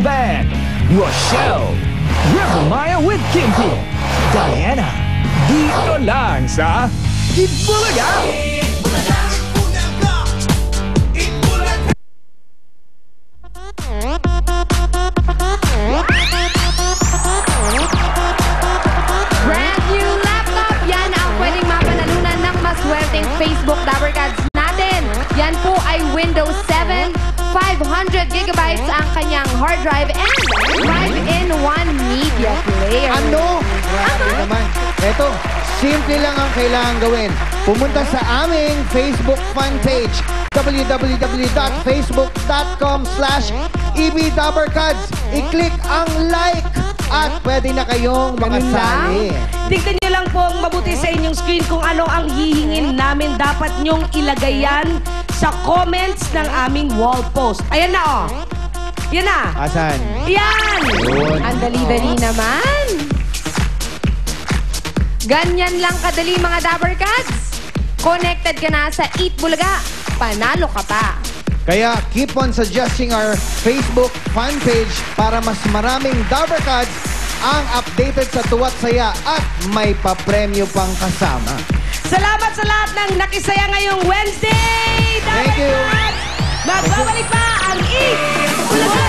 Band, Rochelle, River Maya with Kimki, Diana, dito lang sa Itbulaga! Brand new laptop! Yan ang pwedeng mapanalunan ng maswerteng Facebook Dabarkads natin. Yan po ay Windows 7, 500 gigabytes ang kanyang hard drive and 5-in-1 media player. Ano? Grabe naman. Eto, simple lang ang kailangan gawin. Pumunta sa aming Facebook fan page, www.facebook.com/ebdabarkads. I-click ang like at pwede na kayong makasali. Tignan nyo lang pong mabuti sa inyong screen kung ano ang hihingin namin. Dapat nyong ilagay yan sa comments ng aming wall post. Ayan na, oh. Yan na. Asan? Yan! Yun. Ang dali-dali naman. Ganyan lang kadali mga Dabarkads. Connected ka na sa Eat Bulaga. Panalo ka pa. Kaya keep on suggesting our Facebook fan page para mas maraming Dabarkads ang updated sa tuwa't saya at may papremyo pang kasama. Salamat sa lahat ng nakisaya ngayong Wednesday! Thank you. Dabarkads! Magbabalik pa ang Eat Bulaga!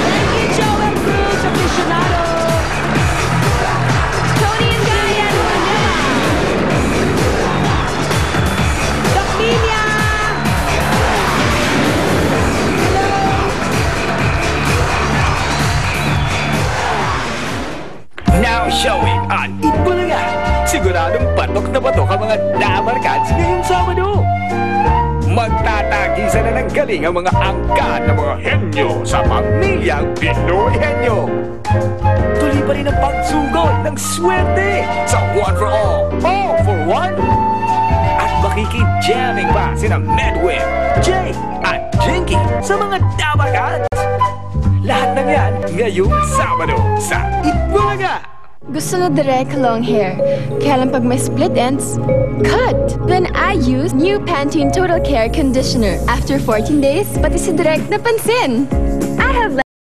Thank you, Joel Cruz, aficionado! Tony and Ryan, Dakminia! Now showing on Itbulaga! Siguradong patok na patok ang mga Dabarkads ngayong Sabado! Magtatagisan na ng galing ang mga angkat na mga henyo sa pamilyang Pinoy Henyo! Tuloy pa rin ang pagsugod ng swerte sa One for All for One! At makikijamming pa sina Medwin, Jay at Jinky sa mga Dabarkads! Lahat ng yan ngayong Sabado sa Itbulaga! Gusto na direct long hair. Kaya lang pag may split ends, cut! Then I use new Pantene Total Care Conditioner. After 14 days, pati si direct napansin. I have